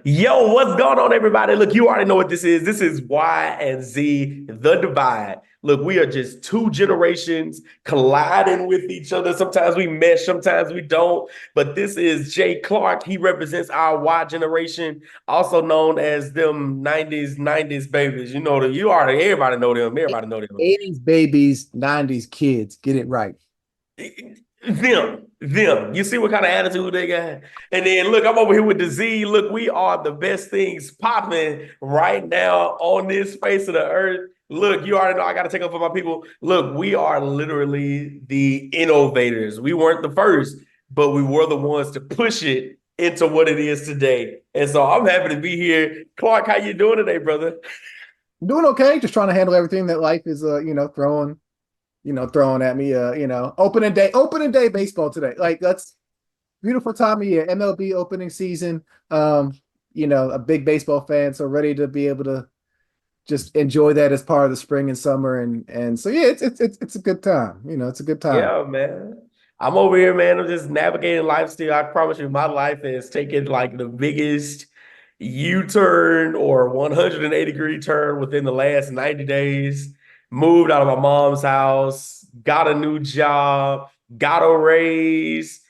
Yo, what's going on, everybody? Look, you already know what this is. This is Y and Z, The Divide. Look, we are just two generations colliding with each other. Sometimes we mesh, sometimes we don't. But this is Jay Clark. He represents our Y generation, also known as them 90s babies. You already, everybody know them. Everybody know them. 80s babies, 90s kids. Get it right. Them. You see what kind of attitude they got? And then look, I'm over here with the Z. Look, we are the best things popping right now on this face of the earth. Look, you already know I got to take up for my people. Look, we are literally the innovators. We weren't the first, but we were the ones to push it into what it is today. And so I'm happy to be here. Clark, how you doing today, brother? I'm doing okay. Just trying to handle everything that life is, throwing at me. Opening day baseball today. Like that's beautiful time of year. MLB opening season. A big baseball fan, so ready to be able to just enjoy that as part of the spring and summer, and so yeah, it's a good time. It's a good time. Yeah, man. I'm over here, man. I'm just navigating life still. I promise you, my life has taken like the biggest U-turn or 180-degree turn within the last 90 days. Moved out of my mom's house, got a new job, got a raise,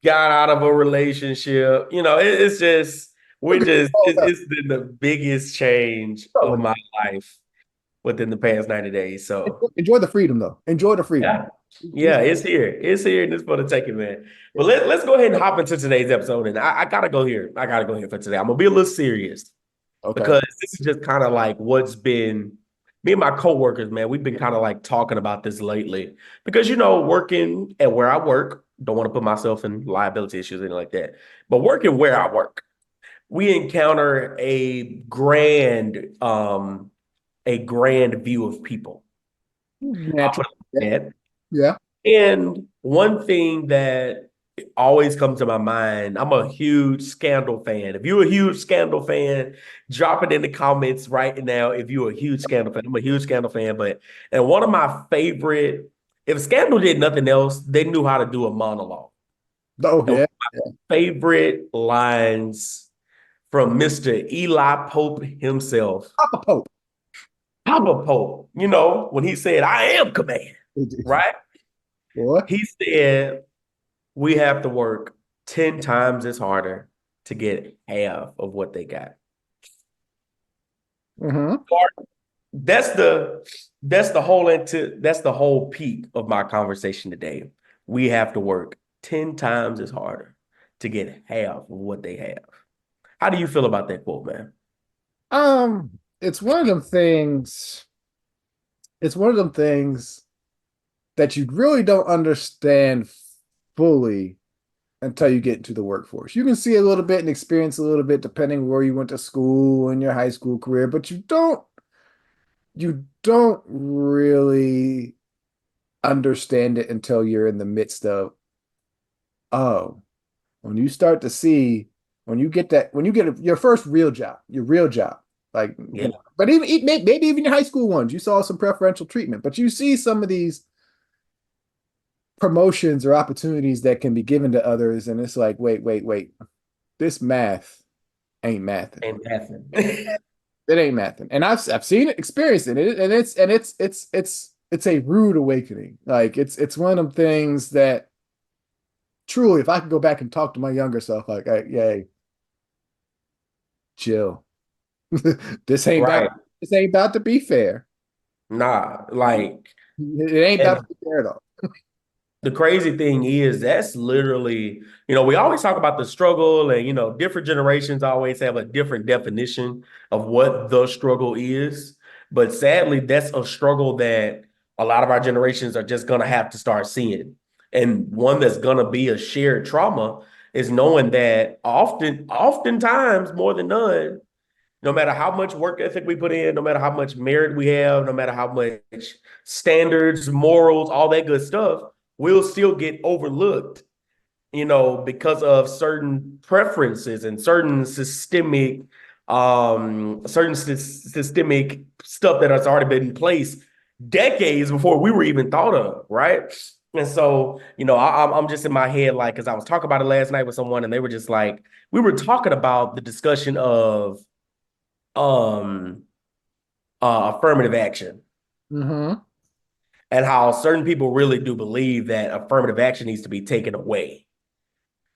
got out of a relationship. It's just, Look at it's been the biggest change of my life within the past 90 days. So, enjoy the freedom though. Enjoy the freedom. yeah. Yeah, it's here. It's here and it's for the taking, man. But let's go ahead and hop into today's episode. And I gotta go here. I gotta go here for today. I'm gonna be a little serious Okay. because this is just kind of like what's been me and my coworkers, man. We've been kind of like talking about this lately because working at where I work, don't want to put myself in liability issues, anything like that. But working where I work, we encounter a grand view of people. I'll Natural. put it like that. Yeah. And one thing that always comes to my mind, I'm a huge Scandal fan. If you're a huge Scandal fan, drop it in the comments right now. If you're a huge Scandal fan, I'm a huge Scandal fan. And one of my favorite, if Scandal did nothing else, they knew how to do a monologue. Oh And one yeah. of my favorite lines from Mr. Eli Pope himself, Papa Pope. Papa Pope, when he said, I am command, right? Boy. He said, we have to work 10 times as harder to get half of what they got. Mm-hmm. That's the whole peak of my conversation today. We have to work 10 times as harder to get half of what they have. How do you feel about that quote, man? It's one of them things. It's one of them things that you really don't understand fully until you get into the workforce. You can see a little bit and experience a little bit depending where you went to school and your high school career, but you don't really understand it until you're in the midst of, oh, when you start to see when you get your first real job, your real job, like Yeah, but maybe even your high school ones, you saw some preferential treatment, but you see some of these promotions or opportunities that can be given to others, and it's like, wait, this math ain't mathing. ain't nothing. It ain't mathing, and I've seen it, experienced it, and it's a rude awakening. Like it's one of them things that truly, if I could go back and talk to my younger self, like, hey, chill. this ain't about Right. this ain't about to be fair. Nah, like, It ain't about and to be fair at all. the crazy thing is that's literally, we always talk about the struggle and, different generations always have a different definition of what the struggle is. But sadly, that's a struggle that a lot of our generations are just going to have to start seeing. And one that's going to be a shared trauma is knowing that oftentimes more than none, no matter how much work ethic we put in, no matter how much merit we have, no matter how much standards, morals, all that good stuff, we'll still get overlooked, because of certain preferences and certain systemic stuff that has already been in place decades before we were even thought of, right? And so, I'm just in my head, like, because I was talking about it last night with someone, and they were just like, we were talking about the discussion of um affirmative action Hmm. and how certain people really do believe that affirmative action needs to be taken away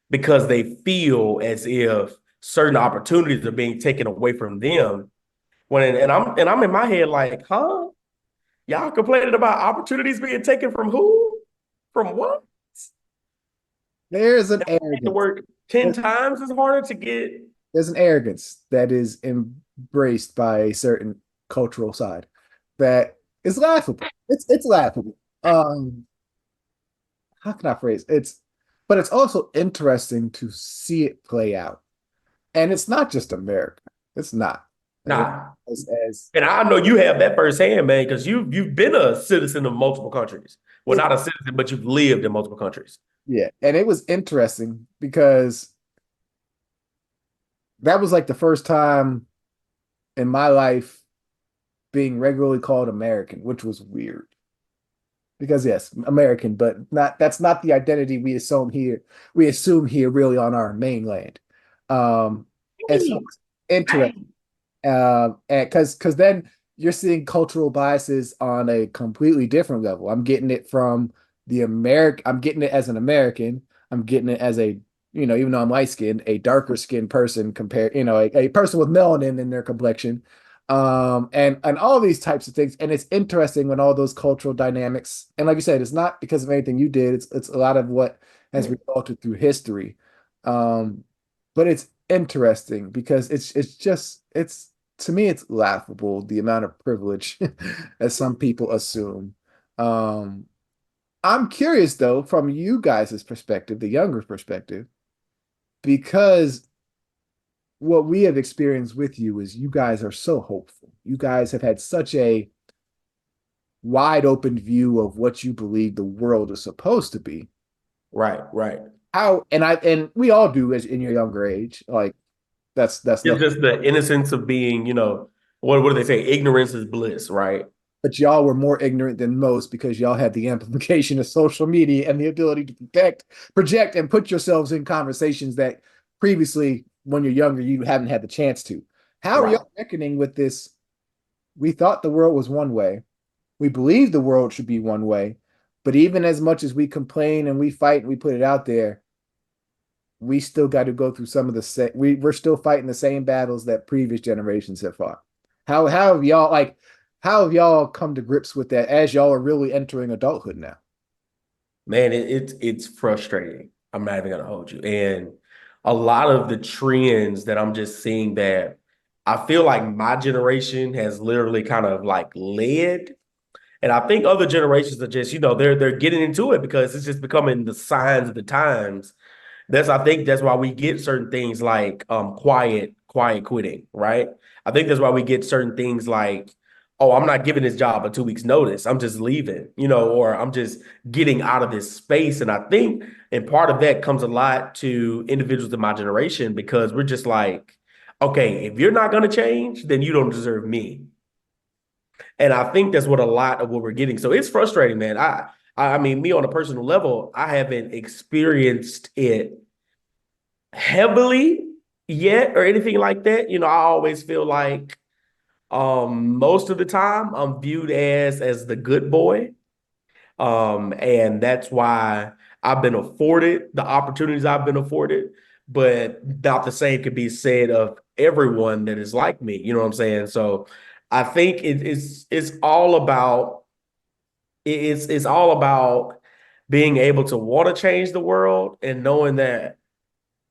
because they feel as if certain opportunities are being taken away from them. And I'm in my head like, huh? Y'all complaining about opportunities being taken from who? From what? There's an To arrogance. work 10 There's, times as harder to get. there's an arrogance that is embraced by a certain cultural side that is laughable. It's laughable. How can I phrase but it's also interesting to see it play out. And it's not just America. It's not. Nah. As And I know you have that firsthand, man, because you've been a citizen of multiple countries. Well, it, not a citizen, but you've lived in multiple countries. yeah, and it was interesting because that was like the first time in my life being regularly called American, which was weird. Because yes, American, but not that's not the identity we assume here. We assume here really on our mainland. And so it's interesting. And because then you're seeing cultural biases on a completely different level. I'm getting it from the American, I'm getting it as an American. I'm getting it as a, even though I'm light skinned, a darker skinned person compared, a person with melanin in their complexion. And all these types of things. And it's interesting when all those cultural dynamics, and like you said, it's not because of anything you did, it's a lot of what has resulted through history. But it's interesting because it's to me it's laughable the amount of privilege that some people assume. Um, I'm curious though, from you guys' perspective, the younger perspective, because what we have experienced with you is you guys are so hopeful. You guys have had such a wide open view of what you believe the world is supposed to be. Right, right. How and we all do as in your younger age. Like that's It's nothing. just the innocence of being, what do they say? Ignorance is bliss, right? But y'all were more ignorant than most because y'all had the amplification of social media and the ability to project, and put yourselves in conversations that previously, when you're younger, you haven't had the chance to. How are Right. y'all reckoning with this? We thought the world was one way. We believe the world should be one way. But even as much as we complain and we fight and we put it out there, we still got to go through some of the same. We're still fighting the same battles that previous generations have fought. How have y'all how have y'all come to grips with that as y'all are really entering adulthood now? Man, it's frustrating. I'm not even gonna hold you. And a lot of the trends that I'm just seeing that I feel like my generation has literally kind of like led. And I think other generations are just, they're getting into it because it's just becoming the signs of the times. I think that's why we get certain things like quiet quitting, right? I think that's why we get certain things like, oh, I'm not giving this job a 2 weeks notice. I'm just leaving, or I'm just getting out of this space. And I think and part of that comes a lot to individuals in my generation because we're just like, okay, if you're not gonna change, then you don't deserve me. And I think that's what a lot of what we're getting. So it's frustrating, man. I mean, me on a personal level, I haven't experienced it heavily yet or anything like that. I always feel like most of the time I'm viewed as the good boy. And that's why I've been afforded the opportunities I've been afforded, but not the same could be said of everyone that is like me. You know what I'm saying? So I think it's all about it's all about being able to want to change the world and knowing that,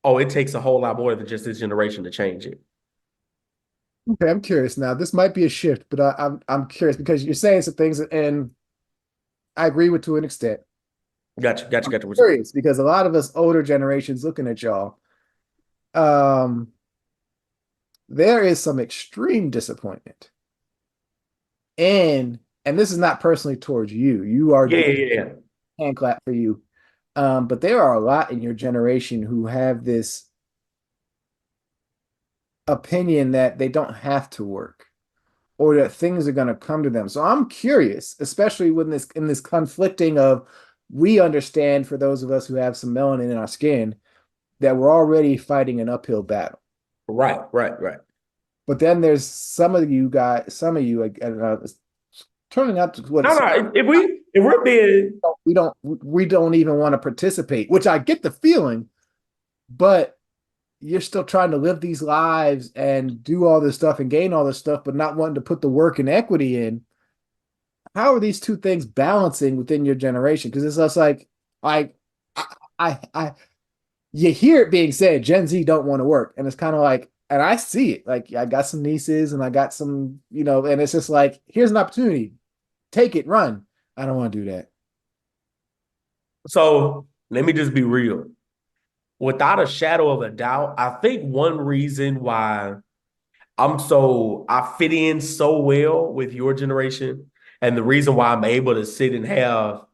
oh, it takes a whole lot more than just this generation to change it. Okay, I'm curious now. This might be a shift, but I'm curious because you're saying some things, and I agree with to an extent. Gotcha, gotcha, I'm gotcha. curious because a lot of us older generations looking at y'all, um, there is some extreme disappointment. And this is not personally towards you. You are Yeah, good, yeah, yeah. hand clap for you. But there are a lot in your generation who have this opinion that they don't have to work or that things are going to come to them. So I'm curious, especially when this in this conflicting of we understand, for those of us who have some melanin in our skin, that we're already fighting an uphill battle. Right, right, right. But then there's some of you guys, some of you, it's turning out to what No, it's no. If we're being we don't even want to participate, which I get the feeling, but you're still trying to live these lives and do all this stuff and gain all this stuff, but not wanting to put the work and equity in. How are these two things balancing within your generation? Because it's just like I, I, you hear it being said, Gen Z don't want to work, and it's kind of like, and I see it. Like I got some nieces, and I got some, and it's just like, here's an opportunity, take it, run. I don't want to do that. so let me just be real. Without a shadow of a doubt, I think one reason why I fit in so well with your generation, and the reason why I'm able to sit and have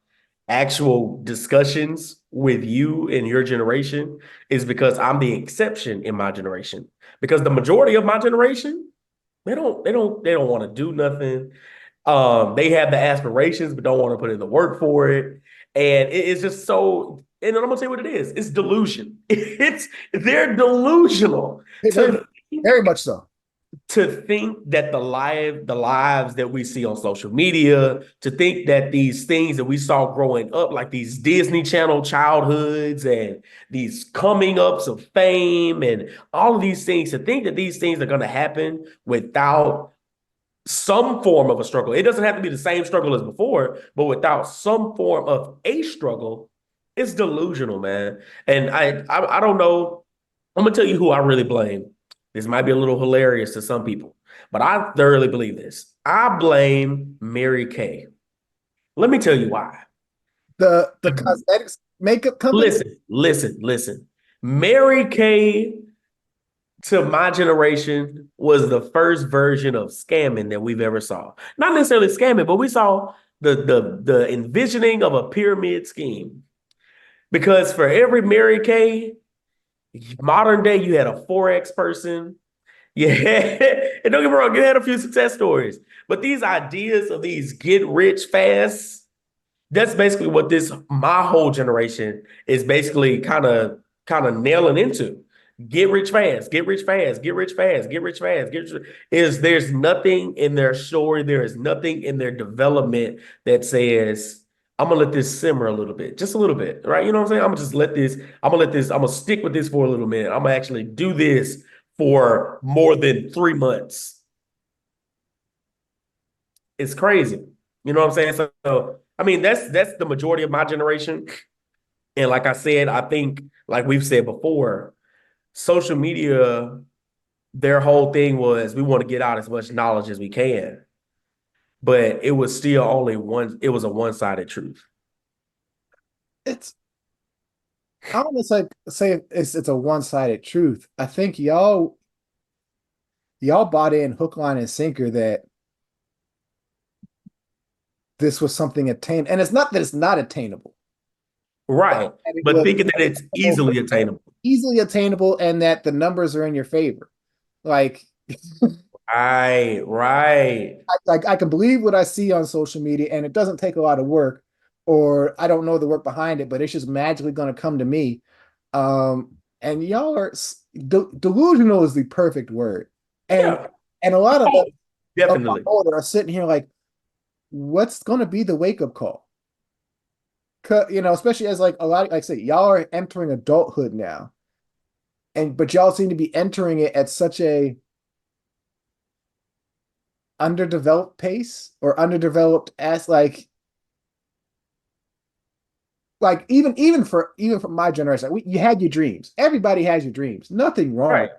actual discussions with you and your generation is because I'm the exception in my generation. Because the majority of my generation, they don't want to do nothing. They have the aspirations, but don't want to put in the work for it. And it's just so, and I'm gonna say what it is. It's delusion. They're delusional Very, to very much so. think that the lives that we see on social media, to think that these things that we saw growing up, like these Disney Channel childhoods and these coming ups of fame and all of these things, to think that these things are going to happen without some form of a struggle. It doesn't have to be the same struggle as before, but without some form of a struggle, it's delusional, man. And I don't know. I'm gonna tell you who I really blame. This might be a little hilarious to some people, but I thoroughly believe this. I blame Mary Kay. Let me tell you why. The cosmetics makeup company. Listen. Mary Kay to my generation was the first version of scamming that we've ever saw. Not necessarily scamming, but we saw the envisioning of a pyramid scheme. Because for every Mary Kay, modern day, you had a Forex person. Yeah. And don't get me wrong, you had a few success stories. But these ideas of these get rich fast, that's basically what this my whole generation is basically kind of nailing into. Get rich fast, get rich fast, get rich fast, get rich fast, get rich. There's nothing in their story, there is nothing in their development that says, I'm gonna let this simmer a little bit, just a little bit, right? You know what I'm saying? I'm gonna stick with this for a little minute. I'm gonna actually do this for more than 3 months. It's crazy. You know what I'm saying? So I mean, that's the majority of my generation. And like I said, I think, like we've said before, social media, their whole thing was we want to get out as much knowledge as we can. But it was still only one, it was a one-sided truth. It's I don't say it's a one-sided truth. I think y'all bought in hook, line, and sinker that this was something attained, and it's not that it's not attainable, but Right. that it But was thinking that it's easily attainable. easily attainable and that the numbers are in your favor. Like Right, right. I can believe what I see on social media, and it doesn't take a lot of work, or I don't know the work behind it, but it's just magically going to come to me. And y'all are delusional is the perfect word, and Yeah. and a lot of us Oh, of my definitely. older are sitting here like, what's going to be the wake up call? Especially as like a lot, like I say, y'all are entering adulthood now, and but y'all seem to be entering it at such a underdeveloped pace or underdeveloped as like even from my generation, you had your dreams. Everybody has your dreams. Nothing wrong. Right.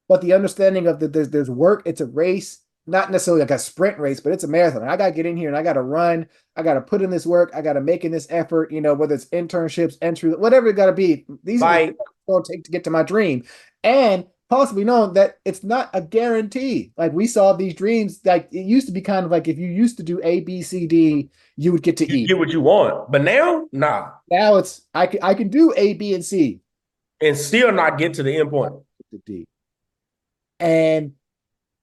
But the understanding of that there's work. It's a race, not necessarily like a sprint race, but it's a marathon. I gotta get in here and I gotta run. I gotta put in this work. I gotta make in this effort. Whether it's internships, entry, whatever it gotta be. These are the things Like, it's gonna take to get to my dream, and possibly knowing that it's not a guarantee. Like we saw these dreams, like it used to be kind of like if you used to do A, B, C, D, you would get to you E. get what you want. But now, nah. Now it's I can do A, B, and C. And still not get to the end point. To D. And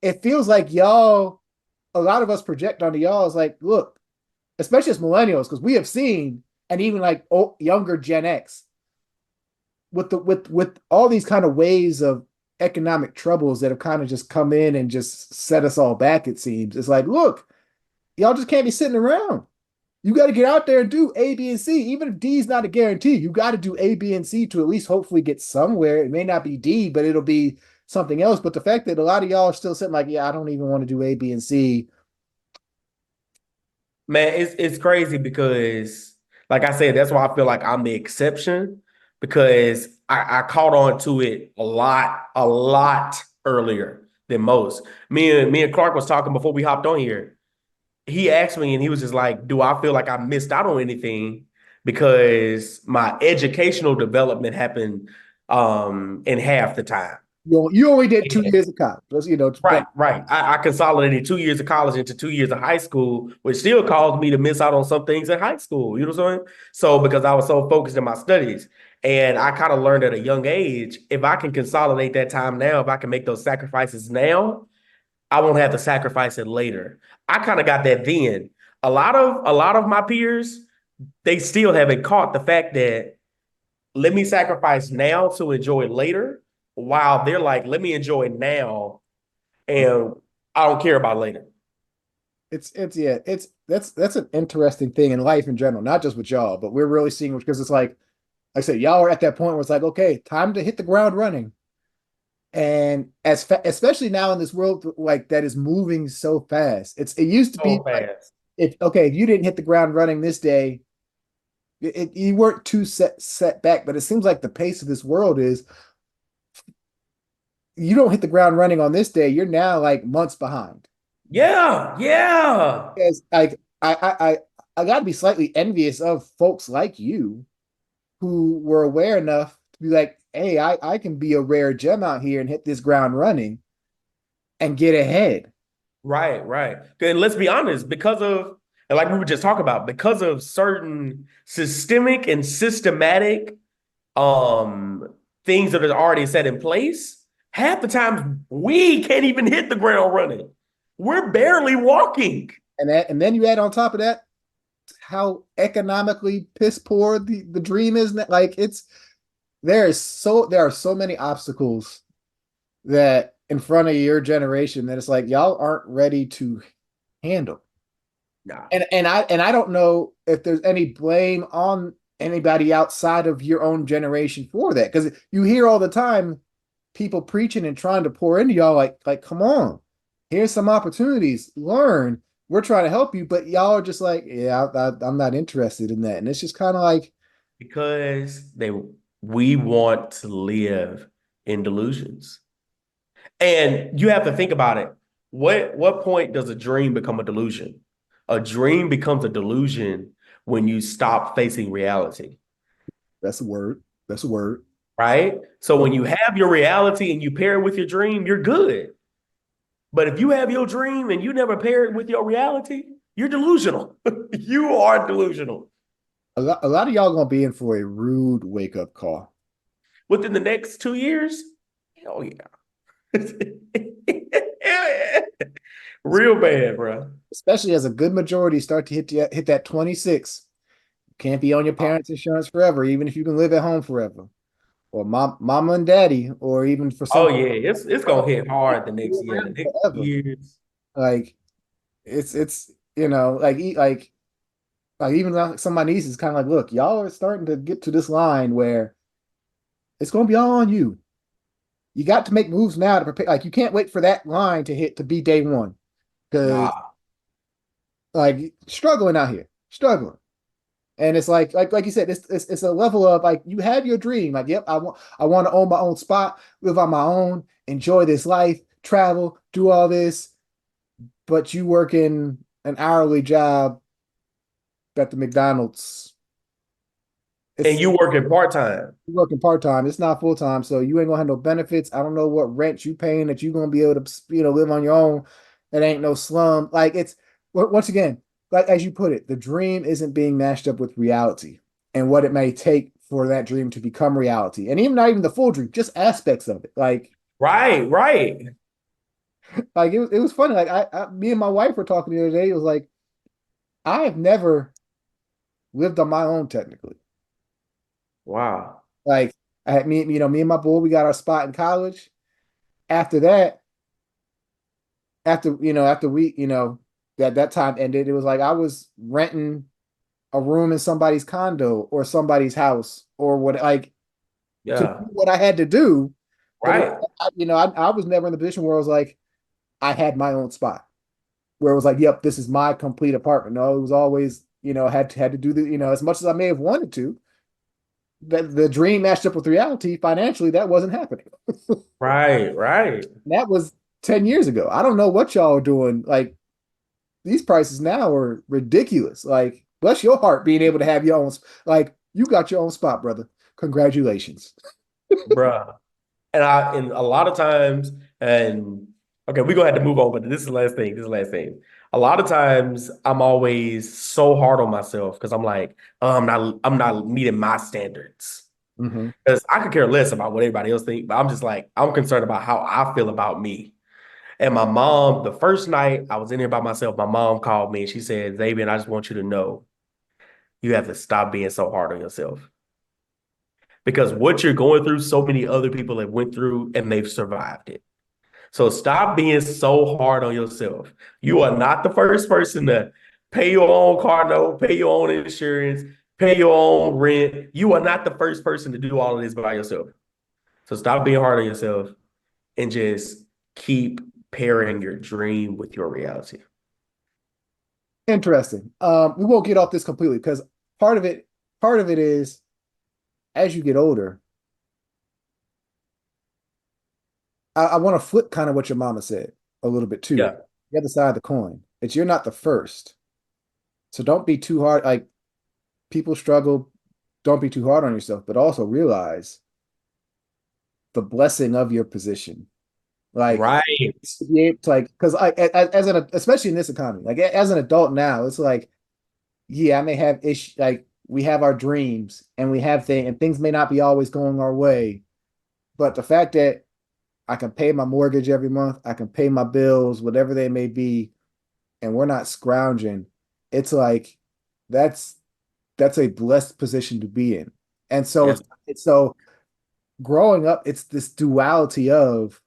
it feels like y'all, a lot of us project onto y'all is like, look, especially as millennials, because we have seen. and even like younger Gen X with the with all these kind of waves of economic troubles that have kind of just come in and just set us all back, it seems. It's like, look, y'all just can't be sitting around. You got to get out there and do A, B, and C. Even if D is not a guarantee, you got to do A, B, and C to at least hopefully get somewhere. It may not be D, but it'll be something else. But the fact that a lot of y'all are still sitting like, yeah, I don't even want to do A, B, and C. Man, it's crazy because, like I said, that's why I feel like I'm the exception because I caught on to it a lot earlier than most. Me and Clark was talking before we hopped on here. He asked me and he was just like, "Do I feel like I missed out on anything because my educational development happened in half the time?" You only did 2 years of college. Right, right. I consolidated 2 years of college into 2 years of high school, which still caused me to miss out on some things in high school. You know what I'm saying? So because I was so focused in my studies, and I kind of learned at a young age, if I can consolidate that time now, if I can make those sacrifices now, I won't have to sacrifice it later. I kind of got that then. A lot of my peers, they still haven't caught the fact that let me sacrifice now to enjoy later, while they're like, let me enjoy now and I don't care about later. it's yeah, it's that's an interesting thing in life in general, not just with y'all, but we're really seeing because it's like I said, y'all are at that point where it's like, okay, time to hit the ground running. And especially now in this world like that is moving so fast. It used to be So like fast. if you didn't hit the ground running this day, you weren't too set back. But it seems like the pace of this world is you don't hit the ground running on this day, you're now like months behind. Yeah, yeah. Because like I got to be slightly envious of folks like you who were aware enough to be like, hey, I can be a rare gem out here and hit this ground running and get ahead. Right, right. And let's be honest, because of, and like we were just talking about, because of certain systemic and systematic um things that are already set in place, half the times we can't even hit the ground running. We're barely walking. And then you add on top of that how economically piss poor the dream is. Like there are so many obstacles that in front of your generation that it's like y'all aren't ready to handle. Nah. And I don't know if there's any blame on anybody outside of your own generation for that because you hear all the time people preaching and trying to pour into y'all like come on, here's some opportunities, learn, we're trying to help you, but y'all are just like, yeah, I'm not interested in that. And it's just kind of like, Because they we want to live in delusions. And you have to think about it. What point does a dream become a delusion? A dream becomes a delusion when you stop facing reality, that's a word, that's a word. right? So when you have your reality and you pair it with your dream, you're good. But if you have your dream and you never pair it with your reality, you're delusional. You are delusional. A lot of y'all gonna be in for a rude wake up call, Within the next 2 years, hell yeah. Real bad, bro. especially as a good majority start to hit that 26. Can't be on your parents' insurance forever, even if you can live at home forever, or mama and daddy, or even for some Oh yeah, it's gonna hit hard the next year, the next forever. years. Like it's like even like some of my nieces kind of like, look, y'all are starting to get to this line where it's going to be all on you. You got to make moves now to prepare. Like you can't wait for that line to hit to be day one because Nah. like struggling out here, struggling. And it's like you said, it's a level of like you have your dream. Like, yep, I want to own my own spot, live on my own, enjoy this life, travel, do all this. But you work in an hourly job at the McDonald's. And It's you working part-time. working part time. It's not full time, so you ain't gonna have no benefits. I don't know what rent you paying that you gonna be able to live on your own. It ain't no slum. Like it's once again, like as you put it, the dream isn't being matched up with reality and what it may take for that dream to become reality, and even not even the full dream, just aspects of it. Right, right. Like it was funny. Like me and my wife were talking the other day. It was like I have never lived on my own technically. Wow. Like I had me and my boy, we got our spot in college. After that, after we, that time ended, it was like I was renting a room in somebody's condo or somebody's house or what, like to do Yeah. what I had to do. But Right. I was never in the position where I was like, I had my own spot where it was like, yep, this is my complete apartment. No, it was always, had to do the, as much as I may have wanted to, that the dream matched up with reality financially, that wasn't happening. Right. Right. That was 10 years ago. I don't know what y'all are doing. Like these prices now are ridiculous. Like, bless your heart being able to have your own, like, you got your own spot, brother. Congratulations. Bruh. And a lot of times, and okay, we're gonna have to move on, but this is the last thing. This is the last thing. A lot of times I'm always so hard on myself because I'm like, oh, I'm not meeting my standards. Hmm. Because I could care less about what everybody else thinks, but I'm just like, I'm concerned about how I feel about me. And my mom, the first night I was in here by myself, my mom called me and she said, Xavier, I just want you to know you have to stop being so hard on yourself. Because what you're going through, so many other people have went through and they've survived it. So stop being so hard on yourself. You are not the first person to pay your own car note, pay your own insurance, pay your own rent. You are not the first person to do all of this by yourself. So stop being hard on yourself and just keep pairing your dream with your reality. Interesting. We won't get off this completely because part of it, part of it is as you get older, I want to flip kind of what your mama said a little bit too. Yeah, The other side of the coin. It's you're not the first. So don't be too hard. Like people struggle, don't be too hard on yourself, but also realize the blessing of your position. Like right. to be able to like, because as an especially in this economy, like as an adult now, it's like, yeah, I may have issues. Like we have our dreams and we have things, and things may not be always going our way. But the fact that I can pay my mortgage every month, I can pay my bills, whatever they may be, and we're not scrounging, it's like that's that's a blessed position to be in. And so Yeah, it's so growing up, it's this duality of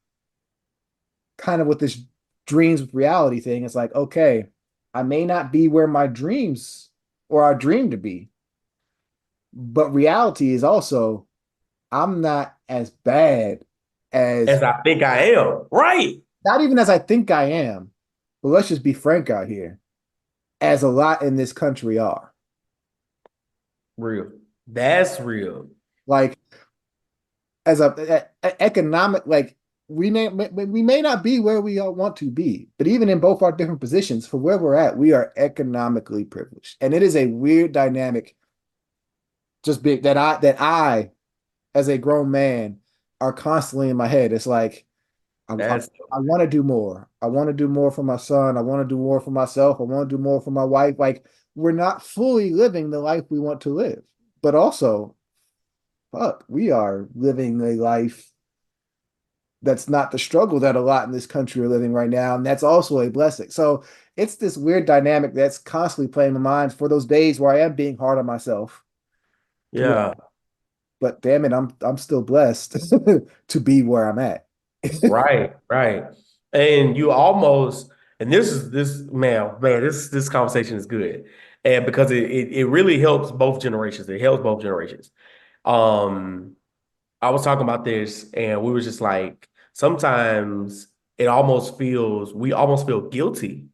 kind of with this dreams with reality thing. It's like, okay, I may not be where my dreams or I dream to be, but reality is also I'm not as bad as as I think I am. Right. not even as I think I am, but let's just be frank out here, as a lot in this country are. Real. That's real. Like as economic, like we may not be where we all want to be, but even in both our different positions, for where we're at, we are economically privileged, and it is a weird dynamic. Just big that I as a grown man are constantly in my head. It's like That's I want to do more. I want to do more for my son. I want to do more for myself. I want to do more for my wife. Like we're not fully living the life we want to live, but also, fuck, we are living a life that's not the struggle that a lot in this country are living right now, and that's also a blessing. So it's this weird dynamic that's constantly playing my mind for those days where I am being hard on myself. To where, yeah. but damn it, I'm still blessed to be where I'm at. Right, right. And you almost, and this man, this conversation is good. And because it really helps both generations. It helps both generations. Um, I was talking about this and we were just like, sometimes we almost feel guilty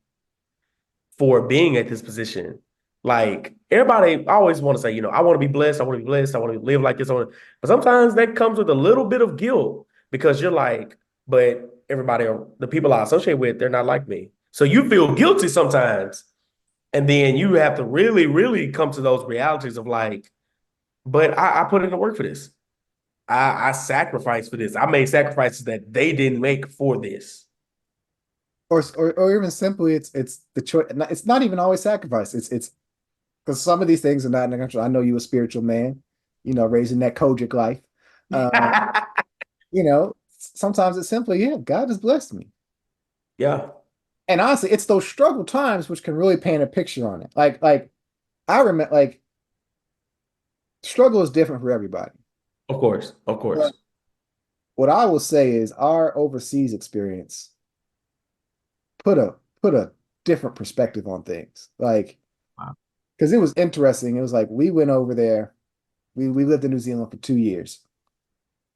for being at this position. Like everybody always want to say, I want to be blessed, I want to be blessed, I want to live like this. But sometimes that comes with a little bit of guilt because you're like, but everybody, the people I associate with, they're not like me. So you feel guilty sometimes. And then you have to really, really come to those realities of like, but I put in the work for this. I sacrificed for this. I made sacrifices that they didn't make for this. Or even simply it's the choice. It's not even always sacrifice. It's because some of these things are not in the control. I know you a spiritual man, raising that Kojic life. Uh, sometimes it's simply, yeah, God has blessed me. Yeah. And honestly, it's those struggle times which can really paint a picture on it. Like I remember, like Struggle is different for everybody. Of course, of But course. what I will say is our overseas experience put a put a different perspective on things. Like, Wow. because it was interesting. It was like we went over there. We lived in New Zealand for 2 years.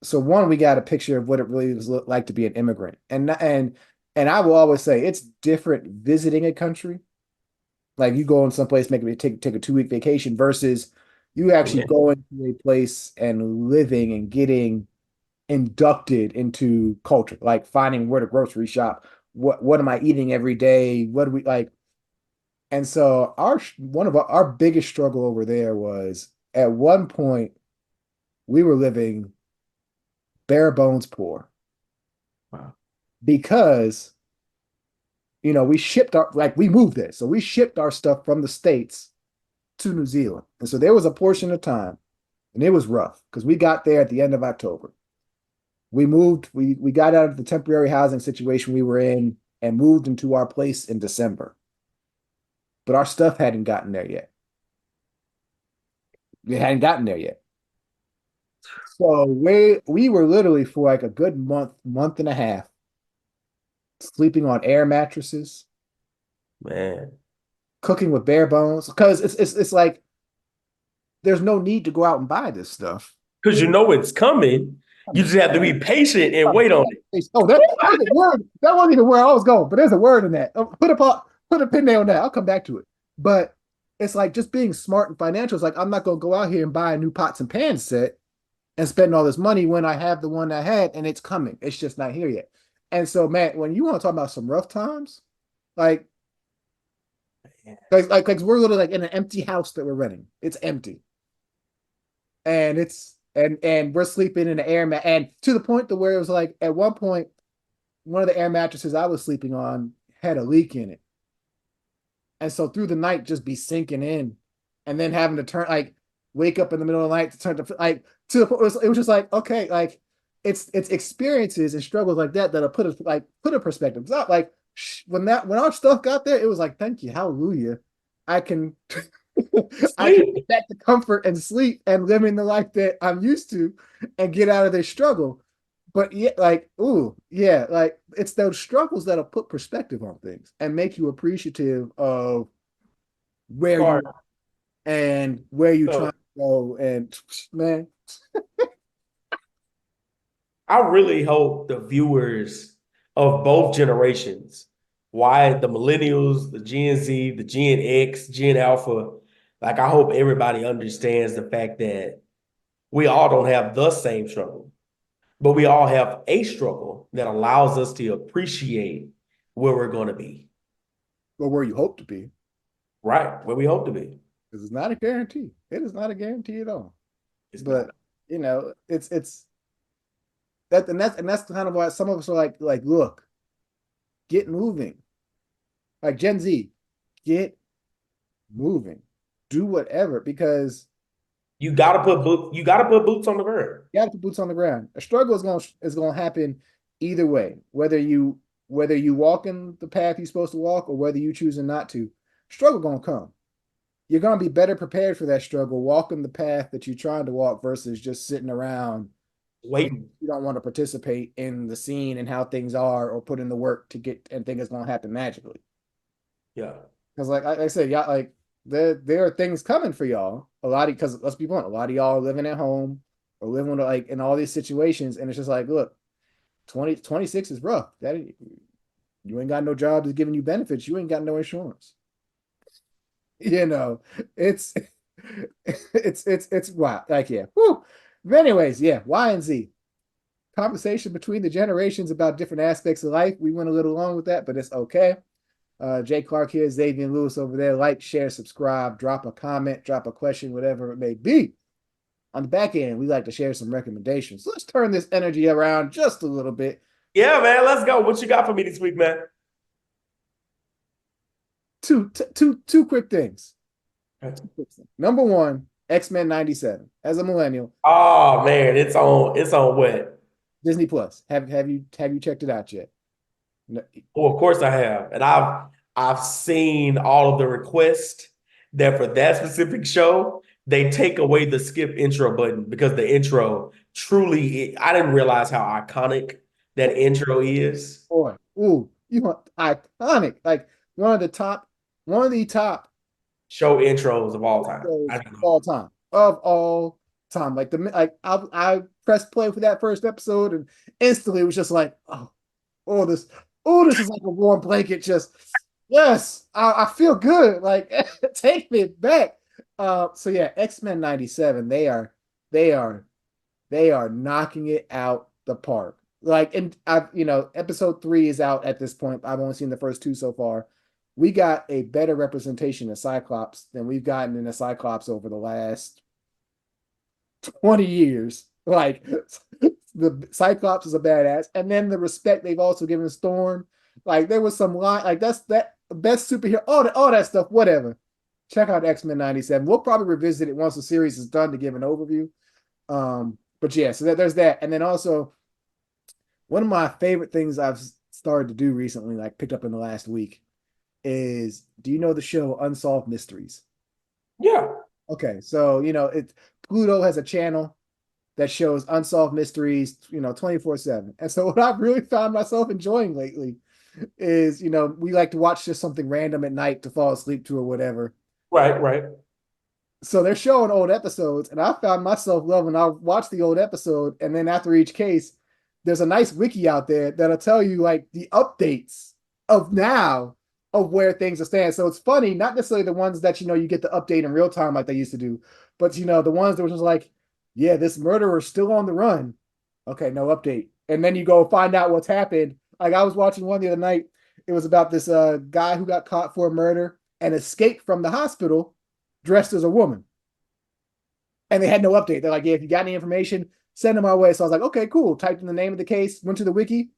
So one, we got a picture of what it really was like to be an immigrant. And I will always say it's different visiting a country. Like you go in someplace, maybe take a 2 week vacation versus you actually Yeah. going to a place and living and getting inducted into culture, like finding where to grocery shop. What am I eating every day? What do we like? And so our one of our biggest struggle over there was at one point we were living bare bones poor Wow. because we shipped our like we moved there. So we shipped our stuff from the States to New Zealand. And so there was a portion of time and it was rough because we got there at the end of October. We moved, we got out of the temporary housing situation we were in and moved into our place in December. But our stuff hadn't gotten there yet. It hadn't gotten there yet. So we were literally for like a good month and a half, sleeping on air mattresses, Man. cooking with bare bones. Because it's like there's no need to go out and buy this stuff. Because you know it's coming. You just have to be patient and wait on it. Oh, that was a word. That wasn't even where I was going, but there's a word in that. Put a pin there on that. I'll come back to it. But it's like just being smart and financial. It's like I'm not gonna go out here and buy a new pots and pans set and spend all this money when I have the one I had and it's coming. It's just not here yet. And so, man, when you want to talk about some rough times, like like we're literally like in an empty house that we're renting. It's empty, and and we're sleeping in an air mat, and to the point to where it was like at one point one of the air mattresses I was sleeping on had a leak in it. And so through the night, just be sinking in and then having to turn, like, wake up in the middle of the night to turn to, like, to the point, it was just like, okay, like, it's experiences and struggles like that that'll put a perspective. It's not like when our stuff got there, it was like, thank you, hallelujah. I can I can Sleep. get back to comfort and sleep and living the life that I'm used to and get out of this struggle. But yeah, like, ooh, yeah, like it's those struggles that'll put perspective on things and make you appreciative of where Right. you and where you trying So to go. And man, I really hope the viewers of both generations, why the millennials, the Gen Z, the Gen X, Gen Alpha, like I hope everybody understands the fact that we all don't have the same struggle, but we all have a struggle that allows us to appreciate where we're going to be, or where you hope to be, right? Where we hope to be. because it's not a guarantee. It is not a guarantee at all. It's But not. it's that and that's kind of why some of us are like, look, get moving. Like Gen Z, get moving. Do whatever because You gotta put boots on the ground. you got to put boots on the ground. A struggle is gonna happen either way, whether you walk in the path you're supposed to walk or whether you choosing not to. Struggle gonna come. You're gonna be better prepared for that struggle, walking the path that you're trying to walk versus just sitting around and Waiting. you don't want to participate in the scene and how things are or put in the work to get and think it's gonna happen magically. Yeah. Because like I said, y'all like there are things coming for y'all. A lot of because let's be blunt, a lot of y'all are living at home or living with, like in all these situations, and it's just like, look, 2026 is rough. That you ain't got no job that's giving you benefits. You ain't got no insurance. You know, it's it's wild. Like, yeah. Whew. But anyways, yeah, Y and Z. Conversation between the generations about different aspects of life. We went a little long with that, but it's okay. Jay Clark here, Xavier Lewis over there. Like, share, subscribe, drop a comment, drop a question, whatever it may be. On the back end, we like to share some recommendations. So let's turn this energy around just a little bit. Yeah, man. Let's go. What you got for me this week, man? Two quick things. Number one, X-Men 97. As a millennial, Oh man, it's on what? Disney Plus. Have you checked it out yet? No, Oh, of course I have. And I've seen all of the requests that for that specific show they take away the skip intro button because the intro truly, I didn't realize how iconic that intro is. Boy, ooh, you want iconic, like one of the top, one of the top Show intros of all time. shows I of don't know. all time. Like I pressed play for that first episode, and instantly it was just like, oh this, this is like a warm blanket. Just yes, I feel good. Like take me back. So yeah, X-Men '97. They are they are knocking it out the park. Like, and I've, episode 3 is out at this point. I've only seen the first 2 so far. We got a better representation of Cyclops than we've gotten in a Cyclops over the last 20 years. Like, the Cyclops is a badass. And then the respect they've also given Storm. Like, there was some line, like, that's that best superhero, all that stuff, whatever. Check out X-Men '97. We'll probably revisit it once the series is done to give an overview. But yeah, so there's that. And then also, one of my favorite things I've started to do recently, like picked up in the last week, is do you know the show Unsolved Mysteries? Yeah. Okay, so Pluto has a channel that shows unsolved mysteries, 24/7. And so what I've really found myself enjoying lately is, we like to watch just something random at night to fall asleep to or whatever. Right, right. So they're showing old episodes, and I found myself loving. I'll watch the old episode, and then after each case, there's a nice wiki out there that'll tell you like the updates of now of where things are standing. So it's funny, not necessarily the ones that you get to update in real time like they used to do, but the ones that were just like, yeah, this murderer's still on the run. Okay, no update, and then you go find out what's happened. Like I was watching one the other night. It was about this guy who got caught for a murder and escaped from the hospital dressed as a woman. And they had no update. They're like, yeah, if you got any information, send them our way. So I was like, okay, cool. Typed in the name of the case, went to the wiki.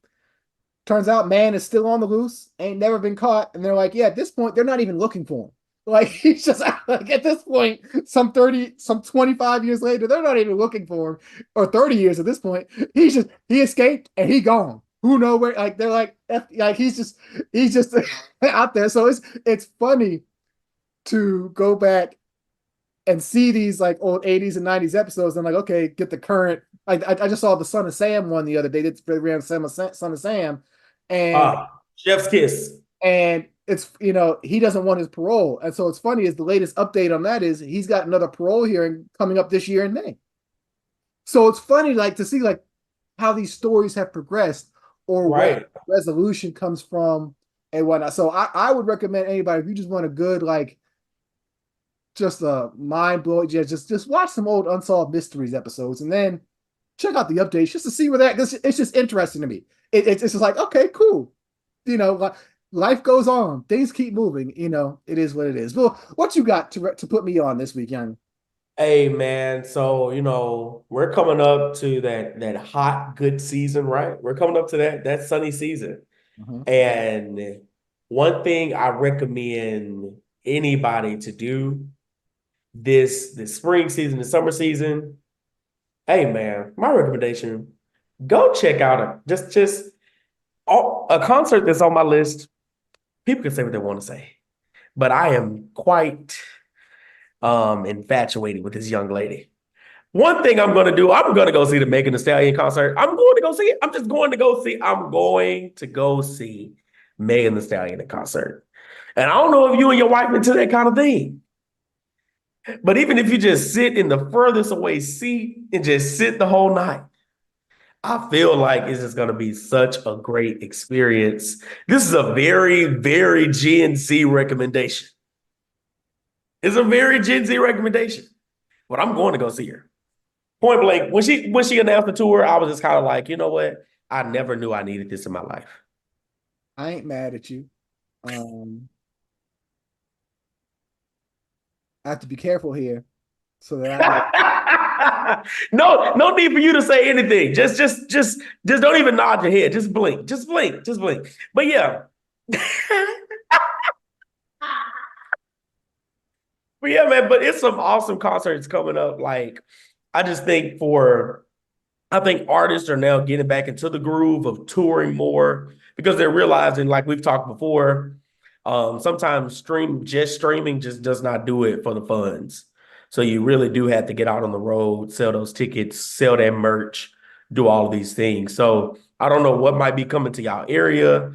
Turns out man is still on the loose, ain't never been caught. And they're like, yeah, at this point, they're not even looking for him. Like he's just like at this point, some 25 years later, they're not even looking for him, or 30 years at this point. He escaped and he gone. Who know where? Like they're like he's just out there. So it's funny to go back and see these like old 80s and 90s episodes and like, okay, get the current. I just saw the Son of Sam one the other day. It's ran Son of Sam, and Chef's kiss. it's he doesn't want his parole, and so it's funny is the latest update on that is he's got another parole hearing coming up this year in May. So it's funny like to see like how these stories have progressed or Right. where resolution comes from and whatnot. So I would recommend anybody if you just want a good like just a mind blowing. Just watch some old Unsolved Mysteries episodes and then check out the updates just to see where that. Cause it's just interesting to me. It's just like okay, cool. Like life goes on, things keep moving. It is what it is. Well, what you got to put me on this week, young? Hey man, so we're coming up to that hot good season, right? We're coming up to that sunny season. Uh-huh. And one thing I recommend anybody to do this spring season, the summer season, hey man, my recommendation, go check out a concert that's on my list. People can say what they want to say, but I am quite infatuated with this young lady. One thing I'm gonna do, I'm gonna go see the Megan Thee Stallion concert. I'm going to go see it. I'm going to go see Megan Thee Stallion in concert. And I don't know if you and your wife into that kind of thing. But even if you just sit in the furthest away seat and just sit the whole night, I feel like it's just going to be such a great experience. This is a very, very Gen Z recommendation. It's a very Gen Z recommendation, but I'm going to go see her. Point blank, when she announced the tour, I was just kind of like, you know what? I never knew I needed this in my life. I ain't mad at you. I have to be careful here so that I don't. No need for you to say anything. Just don't even nod your head. Just blink. Just blink. Just blink. But yeah. But yeah, man, but it's some awesome concerts coming up. Like, I just think I think artists are now getting back into the groove of touring more because they're realizing, like we've talked before, sometimes streaming just does not do it for the funds. So you really do have to get out on the road, sell those tickets, sell that merch, do all of these things. So I don't know what might be coming to y'all area.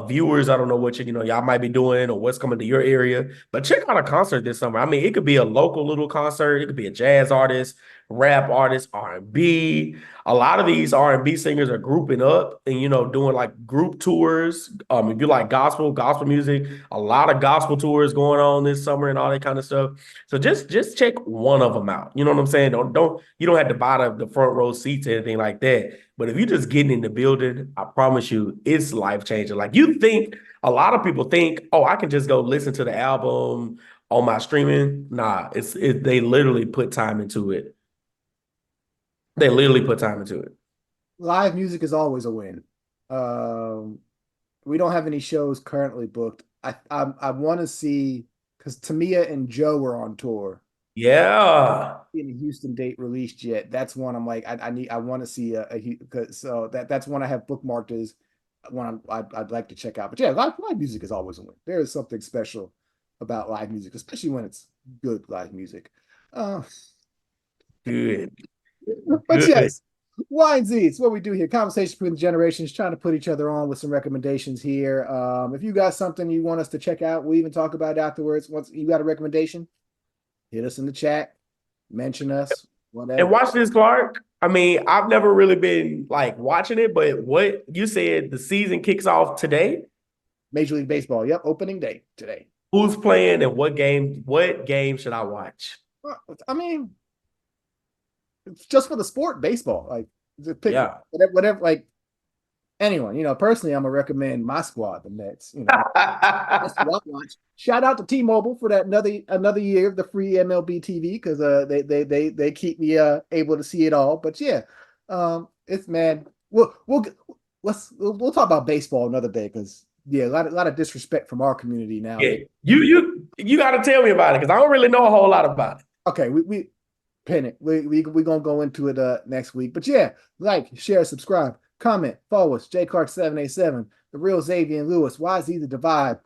Viewers, I don't know what y'all might be doing or what's coming to your area, but check out a concert this summer. I mean, it could be a local little concert, it could be a jazz artist, rap artist, R&B. A lot of these R&B singers are grouping up and doing like group tours. If you like gospel music, a lot of gospel tours going on this summer and all that kind of stuff. So just check one of them out. You know what I'm saying? Don't you don't have to buy the front row seats or anything like that. But if you're just getting in the building, I promise you, it's life changing. Like you think a lot of people think, oh, I can just go listen to the album on my streaming. Nah, they literally put time into it. They literally put time into it. Live music is always a win. Um, we don't have any shows currently booked. I want to see because Tamia and Joe were on tour. Yeah, In the Houston date released yet. That's one I'm like I want to see so that's one I have bookmarked as one I'd like to check out. But yeah, live music is always a win. There is something special about live music, especially when it's good live music. Uh, good, but good. yes, Wine Z, it's what we do here. Conversation between the generations, trying to put each other on with some recommendations here. If you got something you want us to check out, we'll even talk about it afterwards. Once you got a recommendation, hit us in the chat, mention us, And whatever. watch this, Clark. I mean, I've never really been like watching it, but what you said, the season kicks off today. Major League Baseball. Yep, opening day today. Who's playing and what game? What game should I watch? I mean, it's just for the sport, baseball. Like, just pick Yeah. whatever. Like anyone, personally, I'm gonna recommend my squad, the Mets. That's what I watch. Shout out to T-Mobile for that another year of the free MLB TV because they keep me able to see it all. But yeah, it's man. We'll talk about baseball another day because yeah, a lot of disrespect from our community Yeah. nowadays. You got to tell me about it because I don't really know a whole lot about it. Okay, we pin it. We gonna go into it next week. But yeah, like, share, subscribe, comment, follow us. J Clark 787, the real Xavier and Lewis. Why is he the divide?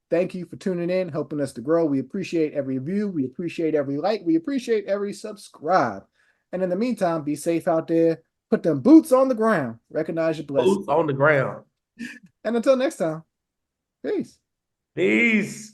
Thank you for tuning in, helping us to grow. We appreciate every view. We appreciate every like. We appreciate every subscribe. And in the meantime, be safe out there. Put them boots on the ground. Recognize your blessing. Boots on the ground. And until next time, peace. Peace.